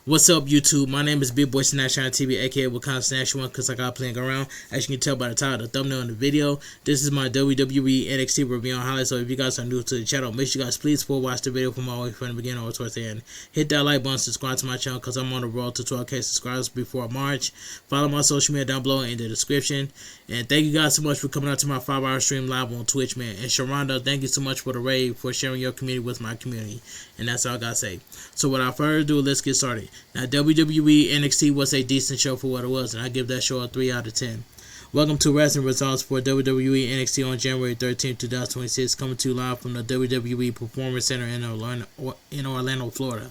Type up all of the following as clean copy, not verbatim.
What's up, YouTube? My name is Big Boy Snatch on TV, aka Wakanda Snatch One, because I got playing around. As you can tell by the title, the thumbnail, in the video, this is my WWE NXT review on highlights. So if you guys are new to the channel, make sure you guys please watch the video from all the way from the beginning or towards the end. Hit that like button, subscribe to my channel, because I'm on the road to 12K subscribers before March. Follow my social media down below in the description. And thank you guys so much for coming out to my 5-hour stream live on Twitch, man. And Sharonda, thank you so much for the raid, for sharing your community with my community. And that's all I gotta say. So without further ado, let's get started. Now, WWE NXT was a decent show for what it was, and I give that show a 3 out of 10. Welcome to wrestling results for WWE NXT on January 13, 2026, coming to you live from the WWE Performance Center in Orlando, Florida.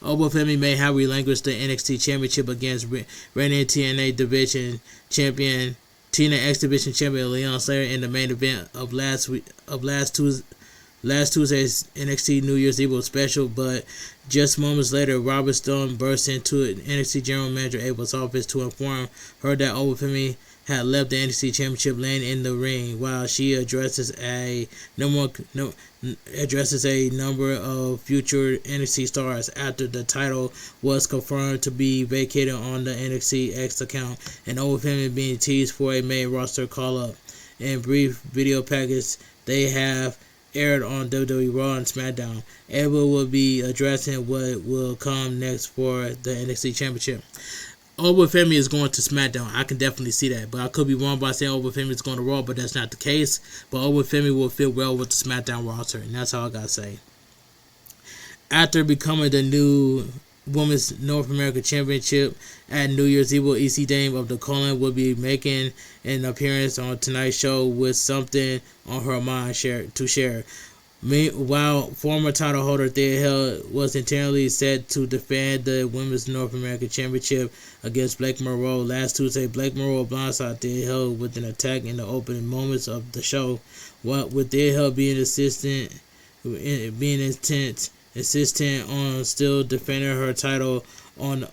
Oba Femi may have relinquished the NXT Championship against reigning TNA Division Champion, TNA X Division Champion Leon Slater in the main event of last Tuesday's NXT New Year's Eve special, but just moments later, Robert Stone burst into NXT General Manager Abel's office to inform her that Oba Femi had left the NXT Championship laying in the ring, while she addresses a number of future NXT stars after the title was confirmed to be vacated on the NXT X account, and Oba Femi being teased for a main roster call-up. In brief video package they have aired on WWE Raw and SmackDown, Abel will be addressing what will come next for the NXT Championship. Oba Femi is going to SmackDown. I can definitely see that, but I could be wrong by saying Oba Femi is going to Raw, but that's not the case. But Oba Femi will fit well with the SmackDown roster, and that's all I gotta say. After becoming the new Women's North American Championship at New Year's Eve, EC Dame of the Colon will be making an appearance on tonight's show with something on her mind to share. While former title holder Thea Hill was internally set to defend the Women's North American Championship against Blake Monroe last Tuesday, Blake Monroe blindsided Thea Hill with an attack in the opening moments of the show, with Thea Hill being insistent on still defending her title on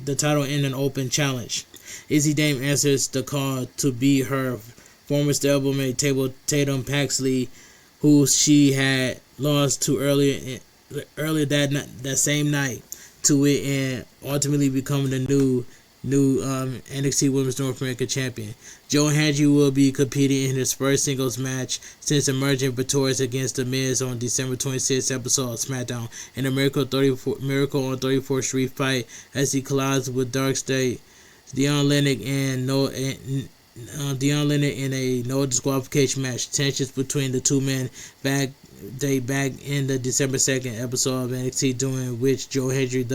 the title in an open challenge. Izzy Dame answers the call to beat her former stablemate Tatum Paxley, who she had lost to earlier that same night, to it, and ultimately becoming the new NXT Women's North American Champion. Joe Hendry will be competing in his first singles match since emerging victorious against The Miz on December 26th episode of SmackDown in a Miracle on 34th Street fight as he collides with Dark State, Dion Lennox in a no disqualification match. Tensions between the two men back in the December 2nd episode of NXT, during which Joe Hendry,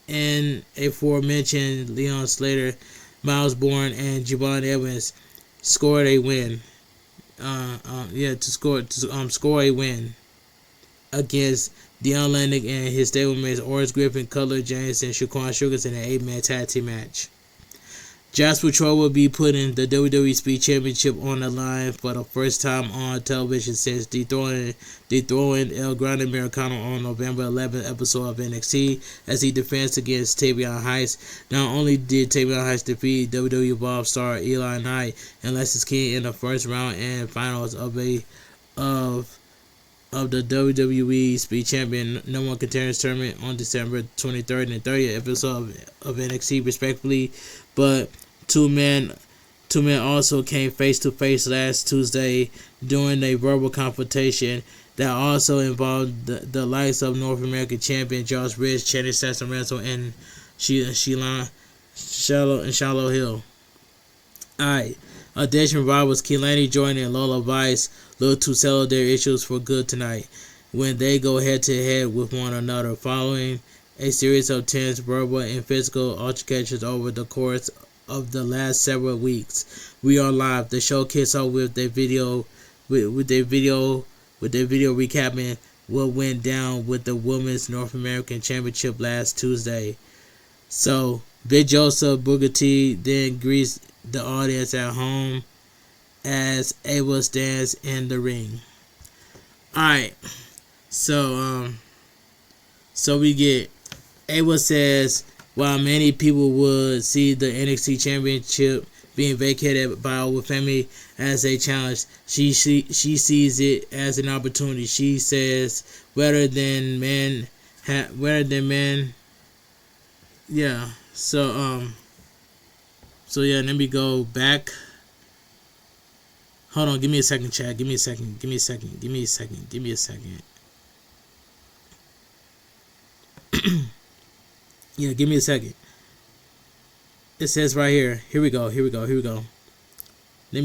and aforementioned Leon Slater, Miles Bourne, and Javon Evans scored a win. Score a win against Dion Lennox and his stablemates Orange Griffin, Cutler James, and Shaquan Sugars in an 8-man tag team match. Jasper Troy will be putting the WWE Speed Championship on the line for the first time on television since dethroning El Grande Americano on November 11th episode of NXT as he defends against Tavion Heights. Not only did Tavion Heights defeat WWE Evolve star Eli Knight and Lexis King in the first round and finals of the WWE Speed Champion No. 1 Contenders Tournament on December 23rd and 30th episode of NXT respectively, but two men also came face to face last Tuesday during a verbal confrontation that also involved the likes of North American Champion Josh Ridge, Channing Saxon Renzo, and Shiloh Hill. Alright. Audition rivals Kehlani Jordan and Lola Vice look to settle their issues for good tonight when they go head-to-head with one another following a series of tense verbal and physical altercations over the course of the last several weeks. We are live. The show kicks off with a video recapping what went down with the Women's North American Championship last Tuesday. So Big Joseph Booker T then greets the audience at home as Ava stands in the ring. Alright, so we get Ava says, while many people would see the NXT Championship being vacated by Oba Femi as a challenge, she sees it as an opportunity. She says, rather than men better than men. Yeah. So yeah, let me go back. Hold on, give me a second, chat. Give me a second. Give me a second. Give me a second. Give me a second. Yeah, give me a second. It says right here. Here we go. Here we go. Here we go. Let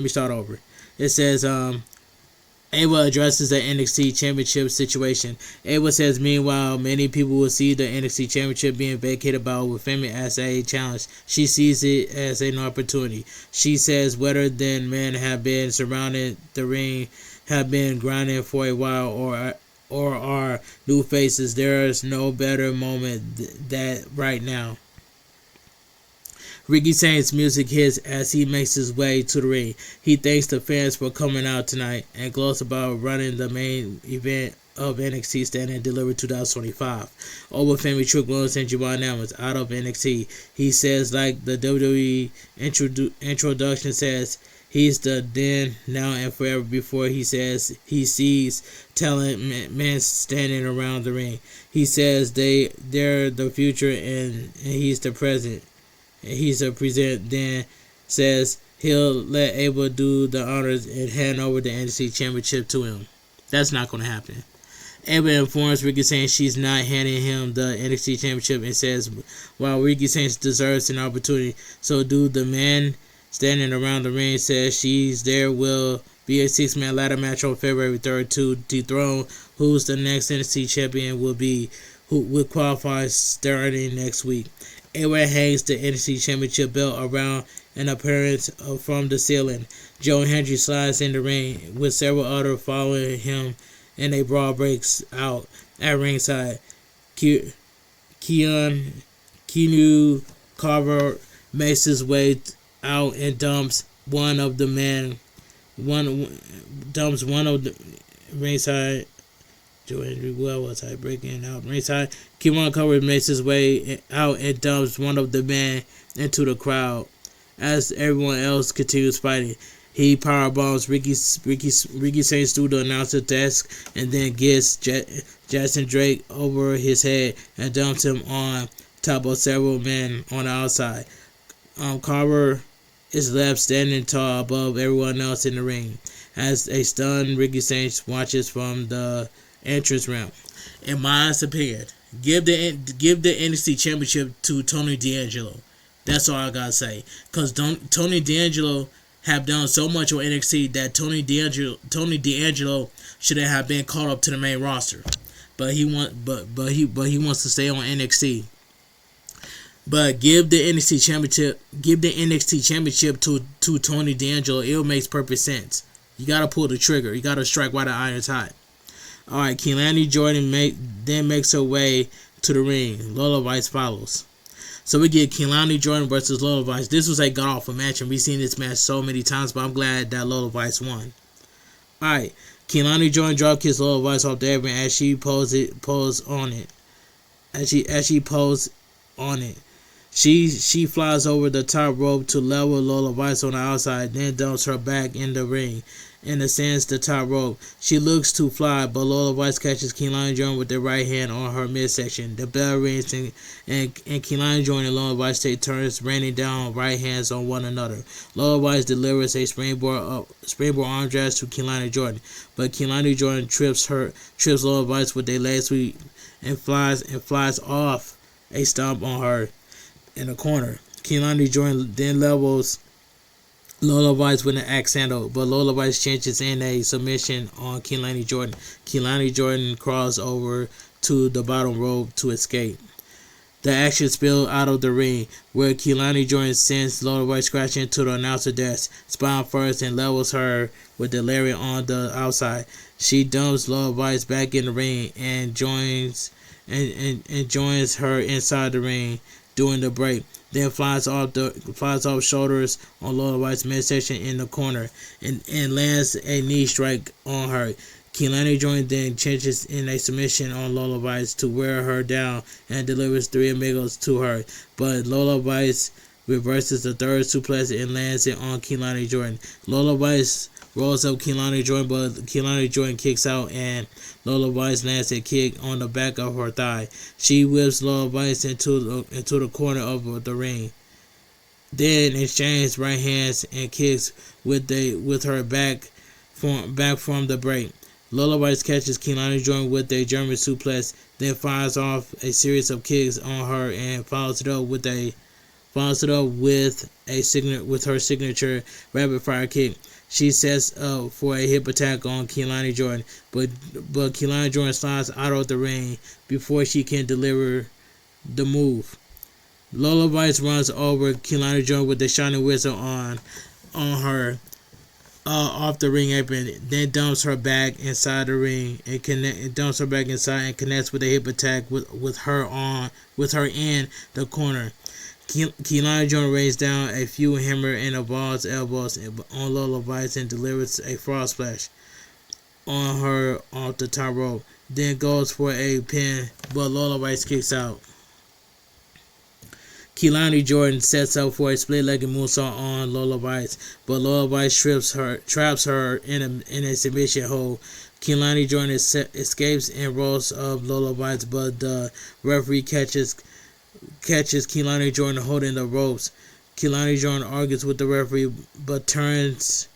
me start over. It says Ava addresses the NXT Championship situation. Ava says, meanwhile, many people will see the NXT Championship being vacated by women as a challenge. She sees it as an opportunity. She says, whether than men have been surrounding the ring, have been grinding for a while, or are new faces, there is no better moment that right now. Ricky Saints' music hits as he makes his way to the ring. He thanks the fans for coming out tonight and gloats about running the main event of NXT Stand and Deliver 2025. Over family Trick Williams and Javon Evans out of NXT. He says, like the WWE introduction says, he's the then, now, and forever. Before he says he sees talent men standing around the ring. He says they're the future and he's the present. He's a present, then says he'll let Abel do the honors and hand over the NXT Championship to him. That's not going to happen. Abel informs Ricky Saints she's not handing him the NXT Championship and says, while Ricky Saints deserves an opportunity, so do the men standing around the ring. Says there will be a 6-man ladder match on February 3rd to dethrone who's the next NXT champion will be, who will qualify starting next week. Aaron hangs the NXT Championship belt around an appearance from the ceiling. Joe Hendry slides in the ring with several others following him, and a brawl breaks out at ringside. Keanu Carver makes his way out and dumps one of the ringside. Joe Hendry, well, was I breaking out ringside? Keanu Carver makes his way out and dumps one of the men into the crowd. As everyone else continues fighting, he powerbombs Ricky Saints through the announcer desk and then gets Jason Drake over his head and dumps him on top of several men on the outside. Carver is left standing tall above everyone else in the ring as a stunned Ricky Saints watches from the entrance ramp. In my opinion, give the NXT Championship to Tony D'Angelo. That's all I gotta say. Cause Tony D'Angelo have done so much on NXT that Tony D'Angelo shouldn't have been called up to the main roster. But he wants to stay on NXT. But give the NXT Championship to Tony D'Angelo. It makes perfect sense. You gotta pull the trigger. You gotta strike while the iron's hot. Alright, Keilani Jordan then makes her way to the ring. Lola Vice follows. So we get Keilani Jordan versus Lola Vice. This was a god-awful match, and we've seen this match so many times, but I'm glad that Lola Vice won. Alright, Keilani Jordan drop kicks Lola Vice off the apron as she pose on it. As she pose on it. She flies over the top rope to level Lola Vice on the outside, then dumps her back in the ring and ascends the top rope. She looks to fly, but Lola Vice catches Keilani Jordan with the right hand on her midsection. The bell rings and Keilani Jordan and Lola Vice take turns raining down right hands on one another. Lola Vice delivers a springboard arm drag to Keilani Jordan, but Keilani Jordan trips Lola Vice with a leg sweep and flies off a stomp on her in the corner. Keilani Jordan then levels Lola Vice with an axe handle, but Lola Vice changes in a submission on Keilani Jordan. Keilani Jordan crawls over to the bottom rope to escape. The action spills out of the ring, where Keilani Jordan sends Lola Vice crashing into the announcer desk, spine first, and levels her with the lariat on the outside. She dumps Lola Vice back in the ring and joins her inside the ring during the break. Then flies off shoulders on Lola Vice's midsection in the corner and lands a knee strike on her. Keilani Jordan then changes in a submission on Lola Vice to wear her down and delivers 3 amigos to her. But Lola Vice reverses the third suplex and lands it on Keilani Jordan. Lola Vice rolls up Kehlani Jordan, but Kehlani Jordan kicks out and Lola Vice lands a kick on the back of her thigh. She whips Lola Vice into the corner of the ring. Then exchanges right hands and kicks with her back from the break. Lola Vice catches Kehlani Jordan with a German suplex, then fires off a series of kicks on her and follows it up with her signature rapid fire kick. She sets up for a hip attack on Kehlani Jordan, but Kehlani Jordan slides out of the ring before she can deliver the move. Lola Vice runs over Kehlani Jordan with the shining whistle on her off the ring apron, then dumps her back inside the ring and connects with a hip attack with her in the corner. Kehlani Jordan rains down a few hammer and elbows on Lola Vice and delivers a frog splash on her off the top rope. Then goes for a pin, but Lola Vice kicks out. Kehlani Jordan sets up for a split-legged moonsault on Lola Vice, but Lola Vice traps her in a submission hold. Kehlani Jordan escapes and rolls up Lola Vice, but the referee catches Kehlani Jordan holding the ropes. Kehlani Jordan argues with the referee, but turns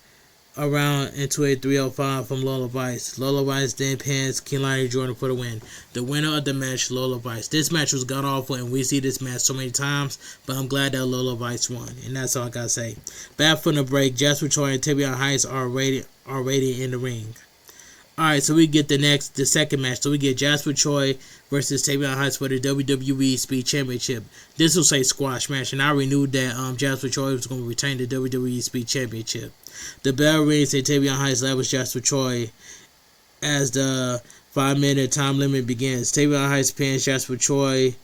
around into a 305 from Lola Vice. Lola Vice then pins Kehlani Jordan for the win. The winner of the match, Lola Vice. This match was god awful, and we see this match so many times, but I'm glad that Lola Vice won, and that's all I gotta say. Back from the break, Jasper Troy and Tavion Heights are rated in the ring. Alright, so we get the second match. So we get Jasper Troy versus Tavion Heights for the WWE Speed Championship. This was a squash match, and I already knew that Jasper Troy was going to retain the WWE Speed Championship. The bell rings and Tavion Heights levels Jasper Troy as the 5-minute time limit begins. Tavion Heights pins Jasper Troy,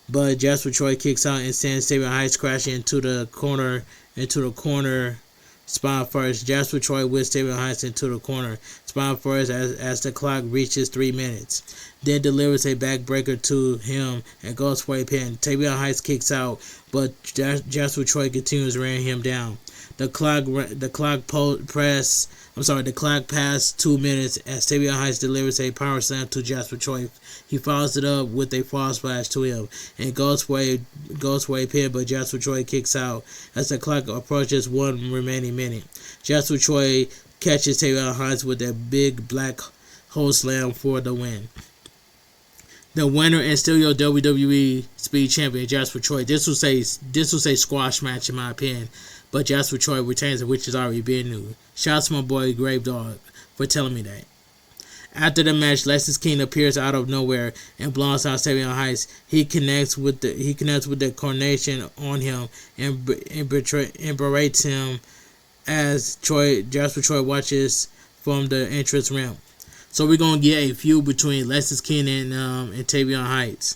but Jasper Troy kicks out and sends Tavion Heights crashing into the corner spot first. Jasper Troy whips Tavion Heights into the corner spot first as the clock reaches 3 minutes. Then delivers a backbreaker to him and goes for a pin. Tavion Heights kicks out, but Jasper Troy continues running him down. The clock passed 2 minutes as Tavion Heights delivers a power slam to Jasper Troy. He follows it up with a frog splash to him and goes for a pin, but Jasper Troy kicks out as the clock approaches 1 remaining minute. Jasper Troy catches Tavion Heights with a big black hole slam for the win. The winner and still your WWE Speed Champion, Jasper Troy. This was a squash match in my opinion, but Jasper Troy retains it, which is already been new. Shouts to my boy Grave Dog for telling me that. After the match, Lexis King appears out of nowhere and blows out Tavion Heights. He connects with the coronation on him and berates him as Jasper Troy watches from the entrance ramp. So we're gonna get a feud between Lexis King and Tavion Heights.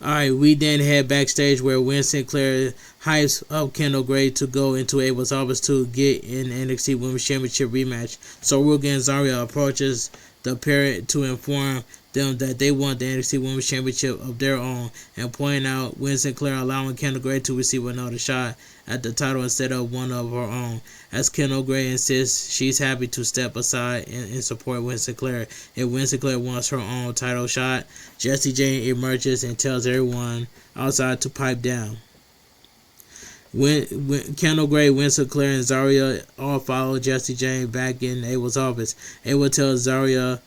Alright, we then head backstage where Win Sinclair hypes up Kendall Gray to go into Abel's office to get in NXT Women's Championship rematch. So Ruka and Zarya approaches the pair to inform them that they want the NXT Women's Championship of their own and point out Win Sinclair allowing Kendall Gray to receive another shot at the title instead of one of her own. As Kendall Gray insists she's happy to step aside and support Win Sinclair if Win Sinclair wants her own title shot. Jessie Jane emerges and tells everyone outside to pipe down. When Kendall Gray, Win Sinclair, and Zarya all follow Jessie Jane back in Abel's office. Abel tells Zarya,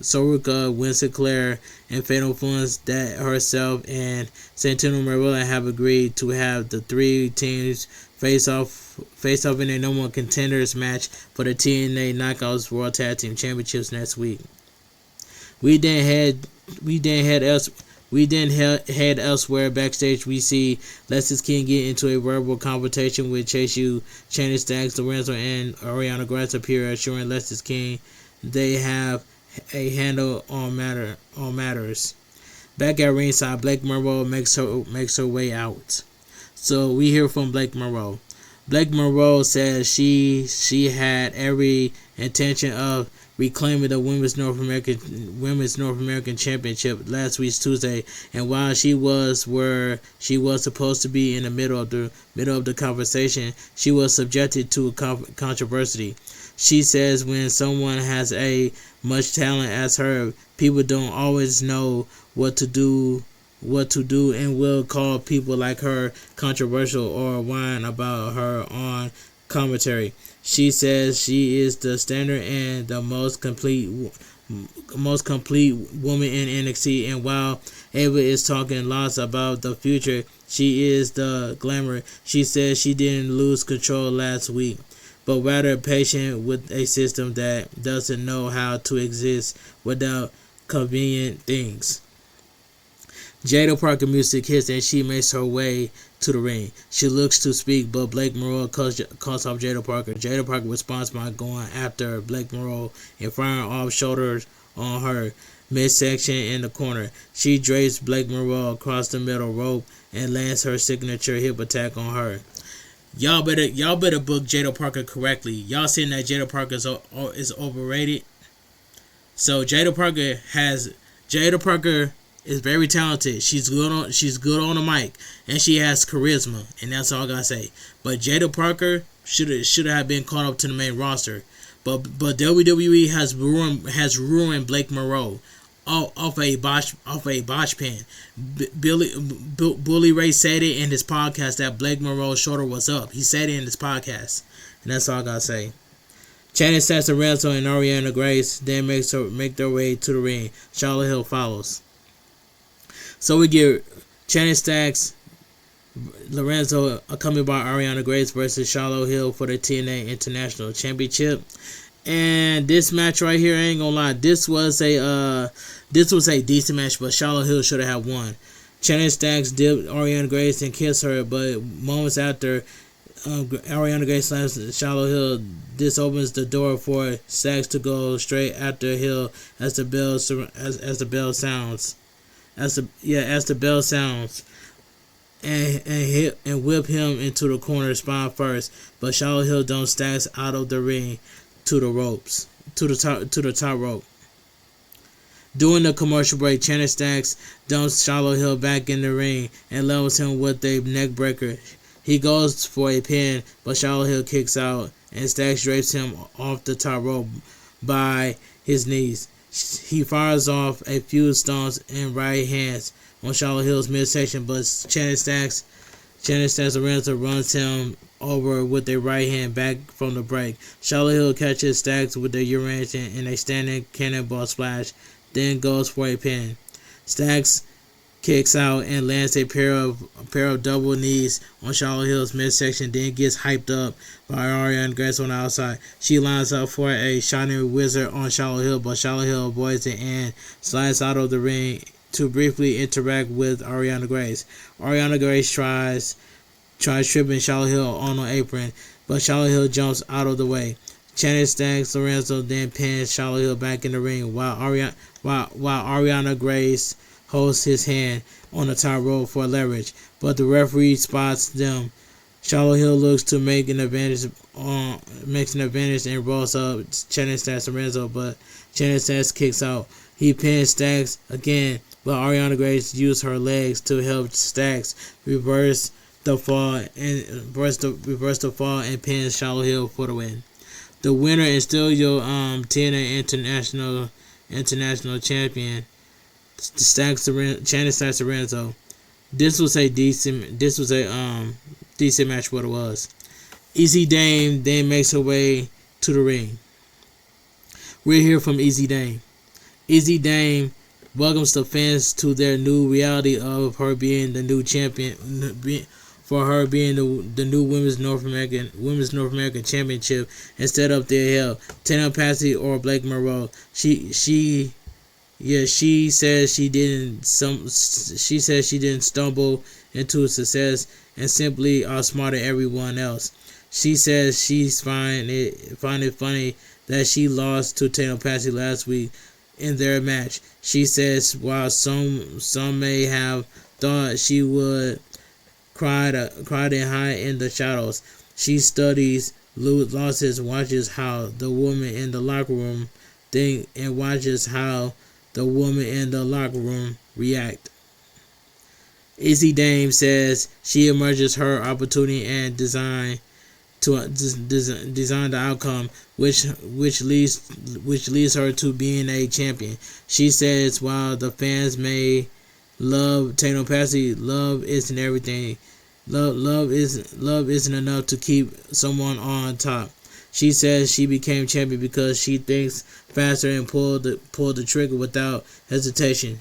Soruka, Win Sinclair, and Fatal Influence that herself and Santino Marella have agreed to have the 3 teams face off in a No More Contenders match for the TNA Knockouts World Tag Team Championships next week. We then head elsewhere. Backstage, we see Lexis King get into a verbal confrontation with Chase U, Shannon Staggs, Lorenzo, and Ariana Grande appear, assuring Lexis King they have a handle on matters. Back at ringside, Blake Monroe makes her way out. So we hear from Blake Monroe. Blake Monroe says she had every intention of reclaiming the Women's North American Championship last week Tuesday. And while she was where she was supposed to be in the middle of the conversation, she was subjected to controversy. She says when someone has as much talent as her, people don't always know what to do and will call people like her controversial or whine about her on commentary. She says she is the standard and the most complete woman in NXT, and while Ava is talking lots about the future, she is the glamour. She says she didn't lose control last week, but rather patient with a system that doesn't know how to exist without convenient things. Jaida Parker music hits and she makes her way to the ring. She looks to speak, but Blake Monroe calls off Jaida Parker. Jaida Parker responds by going after Blake Monroe and firing off shoulders on her midsection in the corner. She drapes Blake Monroe across the middle rope and lands her signature hip attack on her. Y'all better book Jaida Parker correctly. Y'all saying that Jaida Parker is overrated. So Jaida Parker is very talented. She's good on the mic, and she has charisma, and that's all I gotta say. But Jaida Parker should have been called up to the main roster. But WWE has ruined Blake Monroe off a botch pin. Bully Ray said it in his podcast that Blake Monroe's shoulder was up. He said it in his podcast, and that's all I gotta say. Channing Stacks, Lorenzo, and Ariana Grace then make their way to the ring. Charlotte Hill follows. So we get Channing Stacks, Lorenzo, accompanied by Ariana Grace versus Charlotte Hill for the TNA International Championship. And this match right here, I ain't gonna lie, this was a decent match, but Charlotte Hill should have won. Channing Stacks dipped Ariana Grace and kissed her, but moments after Ariana Grace slams Charlotte Hill, this opens the door for Stacks to go straight after Hill as the bell sounds. As the bell sounds, and whip him into the corner spine first, but Charlotte Hill dumps Stacks out of the ring to the top rope. During the commercial break, Channing Stacks dumps Charlotte Hill back in the ring and levels him with a neck breaker. He goes for a pin, but Charlotte Hill kicks out, and Stacks drapes him off the top rope by his knees. He fires off a few stomps and right hands on Charlotte Hill's midsection, but Channing Stacks Lorenzo runs him over with a right hand back from the break. Charlotte Hill catches Stacks with a Uranus in a standing cannonball splash, then goes for a pin. Stacks kicks out and lands a pair of double knees on Charlotte Hill's midsection, then gets hyped up by Ariana Grace on the outside. She lines up for a shining wizard on Charlotte Hill, but Charlotte Hill avoids it and slides out of the ring to briefly interact with Ariana Grace. Ariana Grace tries tripping Charlotte Hill on the apron, but Charlotte Hill jumps out of the way. Channing Stacks Lorenzo then pins Charlotte Hill back in the ring while Ariana Grace holds his hand on the top rope for leverage, but the referee spots them. Charlotte Hill looks to make an advantage and rolls up Channing Stacks Lorenzo, but Channing Stacks kicks out. He pins Stacks again, but Ariana Grace used her legs to help Stacks reverse the fall and pins Charlotte Hill for the win. The winner is still your TNA International Champion, Channing Stacks Lorenzo. This was a decent match. What it was. Easy Dame then makes her way to the ring. We're here from Easy Dame. Easy Dame welcomes the fans to their new reality of her being the new champion, for her being the new Women's North American Championship instead of their hell Tana Patsy or Blake Monroe. She says she didn't stumble into success and simply outsmarted everyone else. She says she's find it funny that she lost to Tana Patsy last week in their match. She says while some may have thought she would cry and hide in the shadows, she studies losses, watches how the women in the locker room thing and watches how the women in the locker room react. Izzy Dame says she emerges her opportunity and design the outcome, which leads her to being a champion. She says, while the fans may love Tatum Patsy, love isn't everything. Love isn't enough to keep someone on top. She says she became champion because she thinks faster and pulled the trigger without hesitation.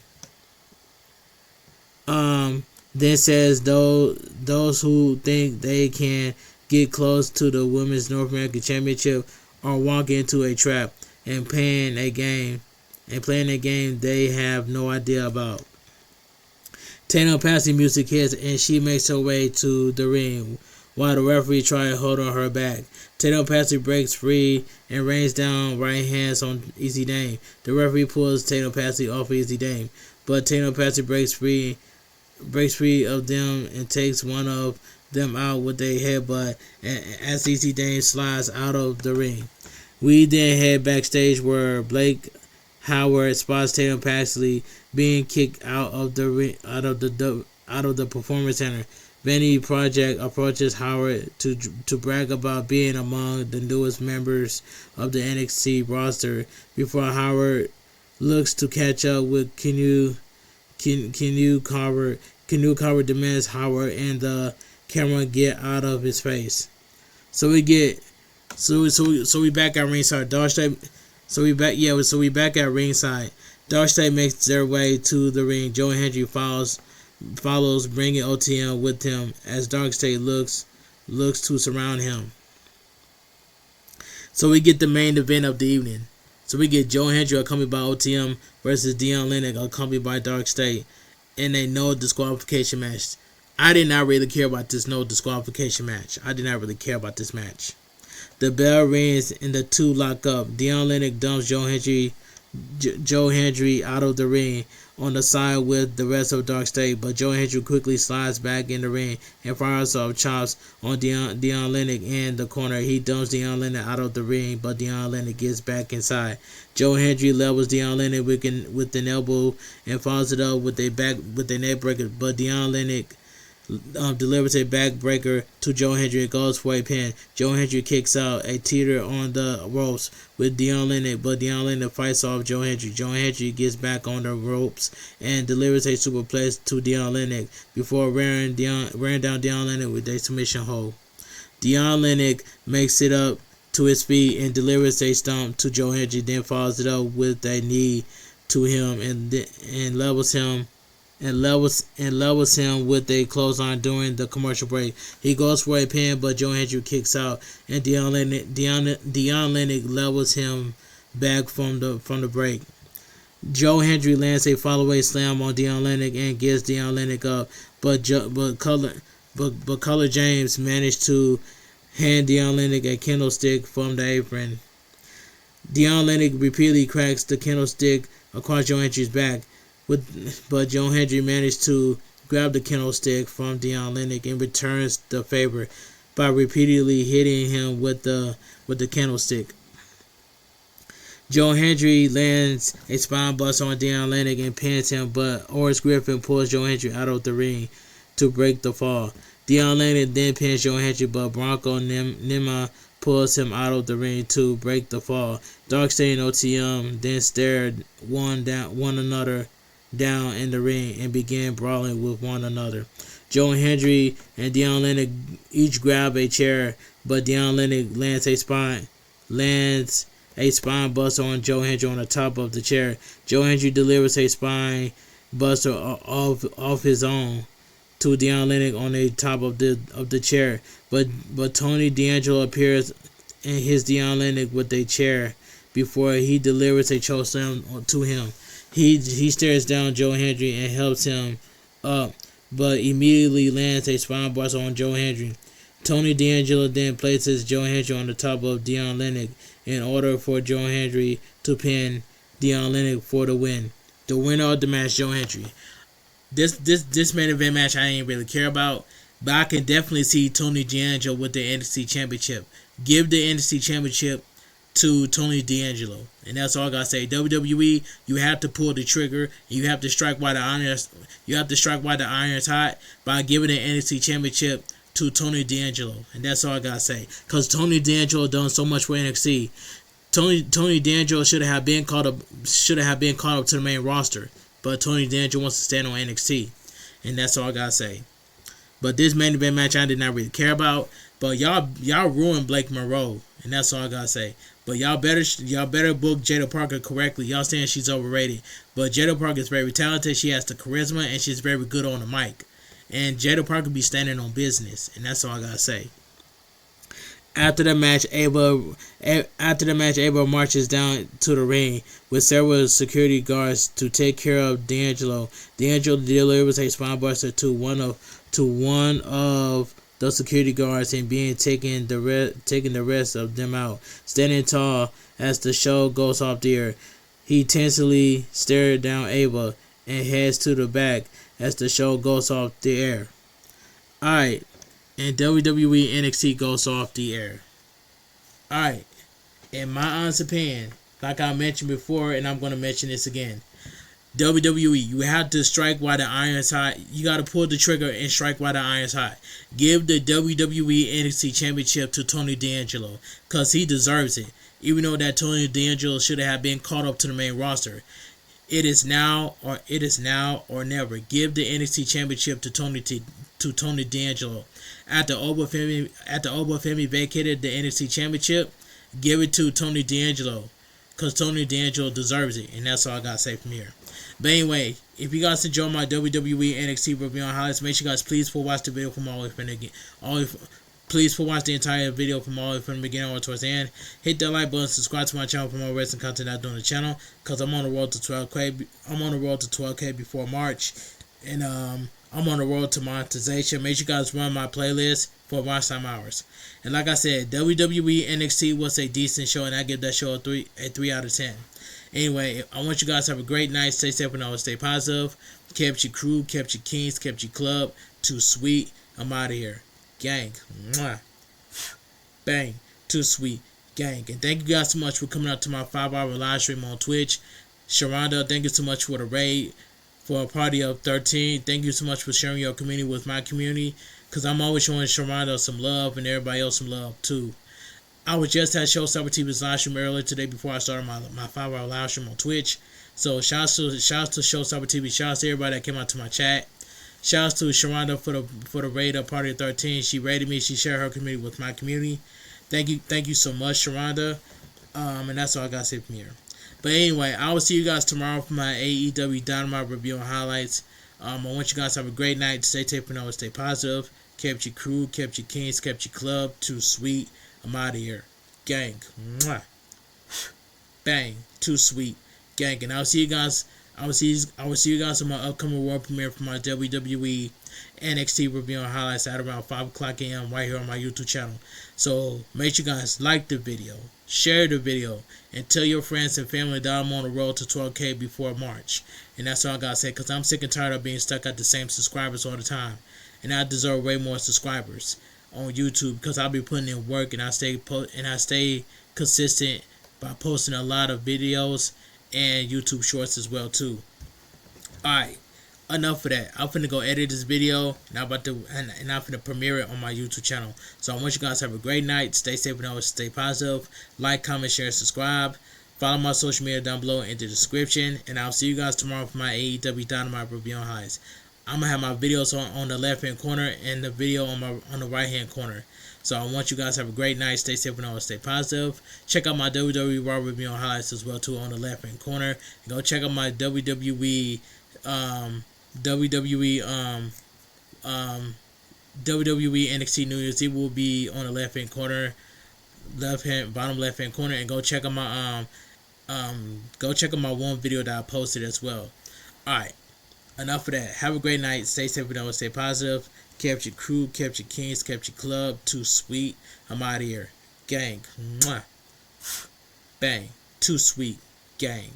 Then says those who think they can get close to the Women's North American Championship are walking into a trap and playing a game they have no idea about. Tatum Patsy music hits and she makes her way to the ring while the referee tries to hold on her back. Tatum Patsy breaks free and rains down right hands on Izzy Dame. The referee pulls Tatum Patsy off of Izzy Dame, but Tatum Patsy breaks free of them and takes one of them out with a headbutt as Izzy Dame slides out of the ring. We then head backstage where Blake Howard spots Tatum Paxley being kicked out of the performance center. Vanity Project approaches Howard to brag about being among the newest members of the NXT roster before Howard looks to catch up with Canoe Carver demands Howard and the camera get out of his face. So we back at ringside. We back at ringside. Dark State makes their way to the ring. Joe Hendry follows, bringing OTM with him as Dark State looks to surround him. So we get the main event of the evening. So we get Joe Hendry accompanied by OTM versus Dion Lennox accompanied by Dark State in a no disqualification match. I did not really care about this no disqualification match. I did not really care about this match. The bell rings and the two lock up. Dion Lennox dumps Joe Hendry out of the ring on the side with the rest of Dark State, but Joe Hendry quickly slides back in the ring and fires off chops on Dion Lennox in the corner. He dumps Dion Lennox out of the ring, but Dion Lennox gets back inside. Joe Hendry levels Dion Lennox with an elbow and follows it up with a neck breaker, but Dion Lennox delivers a backbreaker to Joe Hendry and goes for a pin. Joe Hendry kicks out a teeter on the ropes with Dion Lennox, but Dion Lennox fights off Joe Hendry. Joe Hendry gets back on the ropes and delivers a superplex to Dion Lennox before wearing down Dion Lennox with a submission hold. Dion Lennox makes it up to his feet and delivers a stomp to Joe Hendry, then follows it up with a knee to him and levels him with a clothesline during the commercial break. He goes for a pin, but Joe Hendry kicks out, and Dion Lennox levels him back from the break. Joe Hendry lands a follow-away slam on Dion Lennox and gets Dion Lennox up, but Color James managed to hand Dion Lennox a kendo stick from the apron. Dion Lennox repeatedly cracks the kendo stick across Joe Hendry's back, but Joe Hendry managed to grab the kendo stick from Dion Lennox and returns the favor by repeatedly hitting him with the kendo stick. Joe Hendry lands a spine buster on Dion Lennox and pins him, but Oris Griffin pulls Joe Hendry out of the ring to break the fall. Dion Lennox then pins Joe Hendry, but Bronco Nima pulls him out of the ring to break the fall. Dark State and OTM then stared one another down in the ring and began brawling with one another. Joe Hendry and Dion Lennox each grab a chair, but Dion Lennox lands a spine buster on Joe Hendry on the top of the chair. Joe Hendry delivers a spine buster off his own to Dion Lennox on the top of the chair, but Tony D'Angelo appears and hits Dion Lennox with a chair before he delivers a chokeslam to him. He stares down Joe Hendry and helps him up, but immediately lands a spine buster on Joe Hendry. Tony D'Angelo then places Joe Hendry on the top of Dion Lennox in order for Joe Hendry to pin Dion Lennox for the win. The winner of the match, Joe Hendry. This main event match I didn't really care about, but I can definitely see Tony D'Angelo with the NXT Championship. Give the NXT Championship to Tony D'Angelo. And that's all I gotta say. WWE, you have to pull the trigger. You have to strike while the iron's hot by giving the NXT Championship to Tony D'Angelo. And that's all I gotta say. Cause Tony D'Angelo done so much for NXT. Tony D'Angelo should have been called up to the main roster. But Tony D'Angelo wants to stand on NXT. And that's all I gotta say. But this main event match I did not really care about. But y'all ruined Blake Monroe. And that's all I gotta say. But y'all better book Jaida Parker correctly. Y'all saying she's overrated. But Jaida Parker is very talented. She has the charisma and she's very good on the mic. And Jaida Parker be standing on business. And that's all I gotta say. After the match, Ava marches down to the ring with several security guards to take care of D'Angelo. D'Angelo delivers a spinebuster to one of the security guards and taking the rest of them out. Standing tall as the show goes off the air, he tensely stares down Ava and heads to the back as the show goes off the air. Alright. And WWE NXT goes off the air. Alright. In my honest opinion, like I mentioned before, and I'm going to mention this again, WWE, you have to strike while the iron's hot. You got to pull the trigger and strike while the iron's hot. Give the WWE NXT Championship to Tony D'Angelo, because he deserves it. Even though that Tony D'Angelo should have been called up to the main roster. It is now or never. Give the NXT Championship to Tony D'Angelo. After Oba Femi vacated the NXT Championship, give it to Tony D'Angelo, because Tony D'Angelo deserves it, and that's all I gotta say from here. But anyway, if you guys enjoy my WWE NXT review on highlights, make sure you guys please watch the video from all the way from the beginning. Please watch the entire video from all the way from the beginning or towards the end. Hit that like button, subscribe to my channel for more wrestling content I do on the channel, because I'm on the road to 12K. I'm on the road to 12K before March, and I'm on the road to monetization. Make sure you guys run my playlist for watch time hours. And like I said, WWE NXT was a decent show, and I give that show a 3 out of 10. Anyway, I want you guys to have a great night. Stay safe and always stay positive. Kept your crew, kept your kings, kept your club. Too sweet. I'm out of here. Gang. Mwah. Bang. Too sweet. Gang. And thank you guys so much for coming out to my 5-hour live stream on Twitch. Sharonda, thank you so much for the raid. For a party of 13. Thank you so much for sharing your community with my community, because I'm always showing Sharonda some love and everybody else some love too. I was just at Showstopper TV's live stream earlier today before I started my 5-hour live stream on Twitch. So shouts to Showstopper TV. Shouts to everybody that came out to my chat. Shouts to Sharonda for the raid of party of 13. She raided me. She shared her community with my community. Thank you so much, Sharonda. And that's all I gotta say from here. But anyway, I will see you guys tomorrow for my AEW Dynamite review and highlights. I want you guys to have a great night. Stay safe and always stay positive. Kept your crew, kept your kings, kept your club. Too sweet. I'm out of here. Gang. Mwah. Bang. Too sweet. Gang. And I'll see you guys. I will see you guys on my upcoming world premiere for my WWE NXT review and highlights at around 5 o'clock a.m. right here on my YouTube channel. So make sure you guys like the video, share the video, and tell your friends and family that I'm on the road to 12K before March. And that's all I gotta say, because I'm sick and tired of being stuck at the same subscribers all the time. And I deserve way more subscribers on YouTube, because I'll be putting in work, and I stay consistent by posting a lot of videos and YouTube shorts as well too. Alright, enough of that. I'm finna go edit this video, and I'm finna premiere it on my YouTube channel. So I want you guys to have a great night. Stay safe and always stay positive. Like, comment, share, subscribe. Follow my social media down below in the description, and I'll see you guys tomorrow for my AEW Dynamite review on highs. I'm gonna have my videos on the left hand corner and the video on the right hand corner. So I want you guys to have a great night. Stay safe and always stay positive. Check out my WWE Raw review on highlights as well too on the left hand corner. And go check out my WWE NXT New Year's Eve will be on the left hand corner, bottom left hand corner. And go check out my one video that I posted as well. Alright. Enough of that. Have a great night. Stay safe and always stay positive. Kept your crew, kept your kings, kept your club. Too sweet. I'm out of here. Gang. Mwah. Bang. Too sweet. Gang.